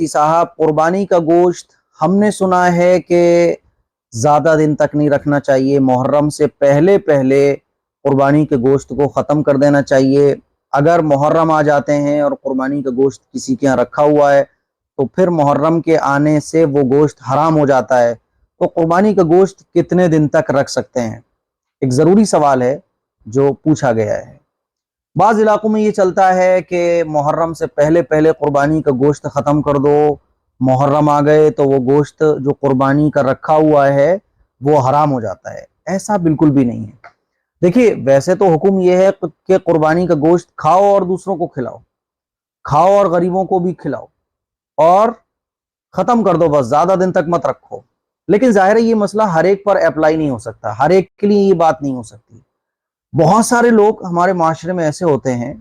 مفتی صاحب، قربانی کا گوشت ہم نے سنا ہے کہ زیادہ دن تک نہیں رکھنا چاہیے، محرم سے پہلے پہلے قربانی کے گوشت کو ختم کر دینا چاہیے۔ اگر محرم آ جاتے ہیں اور قربانی کا گوشت کسی کے یہاں رکھا ہوا ہے تو پھر محرم کے آنے سے وہ گوشت حرام ہو جاتا ہے، تو قربانی کا گوشت کتنے دن تک رکھ سکتے ہیں؟ ایک ضروری سوال ہے جو پوچھا گیا ہے۔ بعض علاقوں میں یہ چلتا ہے کہ محرم سے پہلے پہلے قربانی کا گوشت ختم کر دو، محرم آ گئے تو وہ گوشت جو قربانی کا رکھا ہوا ہے وہ حرام ہو جاتا ہے۔ ایسا بالکل بھی نہیں ہے۔ دیکھیے، ویسے تو حکم یہ ہے کہ قربانی کا گوشت کھاؤ اور دوسروں کو کھلاؤ، کھاؤ اور غریبوں کو بھی کھلاؤ، اور ختم کر دو، بس زیادہ دن تک مت رکھو۔ لیکن ظاہر ہے یہ مسئلہ ہر ایک پر اپلائی نہیں ہو سکتا، ہر ایک کے لیے یہ بات نہیں ہو سکتی۔ بہت سارے لوگ ہمارے معاشرے میں ایسے ہوتے ہیں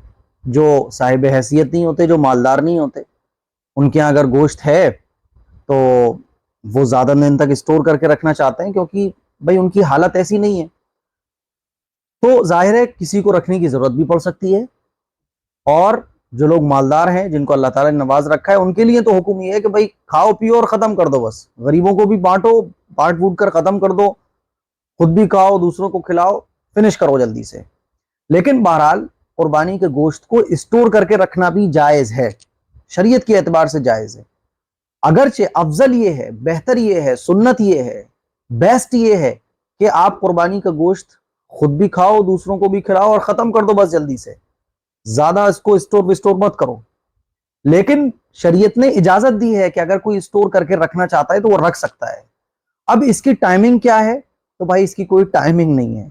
جو صاحب حیثیت نہیں ہوتے، جو مالدار نہیں ہوتے، ان کے یہاں اگر گوشت ہے تو وہ زیادہ دن تک اسٹور کر کے رکھنا چاہتے ہیں، کیونکہ بھائی ان کی حالت ایسی نہیں ہے۔ تو ظاہر ہے کسی کو رکھنے کی ضرورت بھی پڑ سکتی ہے، اور جو لوگ مالدار ہیں، جن کو اللہ تعالیٰ نے نواز رکھا ہے، ان کے لیے تو حکم یہ ہے کہ بھائی کھاؤ پیو اور ختم کر دو، بس غریبوں کو بھی بانٹو، بانٹ بوٹ کر ختم کر دو، خود بھی کھاؤ، دوسروں کو کھلاؤ، فنش کرو جلدی سے۔ لیکن بہرحال قربانی کے گوشت کو اسٹور کر کے رکھنا بھی جائز ہے، شریعت کے اعتبار سے جائز ہے۔ اگرچہ افضل یہ ہے، بہتر یہ ہے، سنت یہ ہے، بیسٹ یہ ہے کہ آپ قربانی کا گوشت خود بھی کھاؤ، دوسروں کو بھی کھلاؤ اور ختم کر دو بس جلدی سے، زیادہ اس کو اسٹور مت کرو۔ لیکن شریعت نے اجازت دی ہے کہ اگر کوئی اسٹور کر کے رکھنا چاہتا ہے تو وہ رکھ سکتا ہے۔ اب اس کی ٹائمنگ کیا ہے؟ تو بھائی اس کی کوئی ٹائمنگ نہیں ہے۔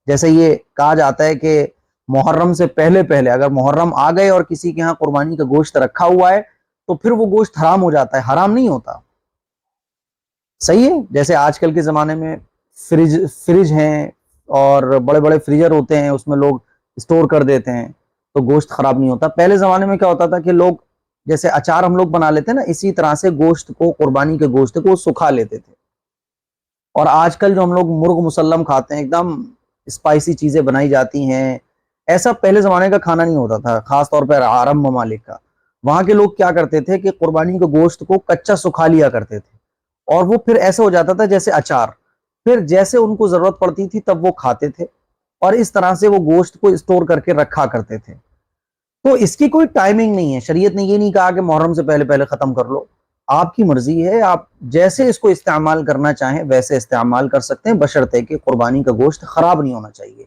جیسے یہ کہا جاتا ہے کہ محرم سے پہلے پہلے اگر محرم آ گئے اور کسی کے ہاں قربانی کا گوشت رکھا ہوا ہے تو پھر وہ گوشت حرام ہو جاتا ہے، حرام نہیں ہوتا۔ صحیح ہے؟ جیسے آج کل کے زمانے میں فریج ہیں اور بڑے بڑے فریجر ہوتے ہیں، اس میں لوگ اسٹور کر دیتے ہیں تو گوشت خراب نہیں ہوتا۔ پہلے زمانے میں کیا ہوتا تھا کہ لوگ جیسے اچار ہم لوگ بنا لیتے ہیں نا، اسی طرح سے گوشت کو، قربانی کے گوشت کو سکھا لیتے تھے۔ اور آج کل جو ہم لوگ مرغ مسلم کھاتے ہیں، ایک دم اسپائسی چیزیں بنائی جاتی ہیں، ایسا پہلے زمانے کا کھانا نہیں ہوتا تھا، خاص طور پر عرب ممالک کا۔ وہاں کے لوگ کیا کرتے تھے کہ قربانی کے گوشت کو کچا سکھا لیا کرتے تھے، اور وہ پھر ایسے ہو جاتا تھا جیسے اچار، پھر جیسے ان کو ضرورت پڑتی تھی تب وہ کھاتے تھے، اور اس طرح سے وہ گوشت کو اسٹور کر کے رکھا کرتے تھے۔ تو اس کی کوئی ٹائمنگ نہیں ہے، شریعت نے یہ نہیں کہا کہ محرم سے پہلے پہلے ختم کر لو۔ آپ کی مرضی ہے، آپ جیسے اس کو استعمال کرنا چاہیں ویسے استعمال کر سکتے ہیں، بشرطے کہ قربانی کا گوشت خراب نہیں ہونا چاہیے۔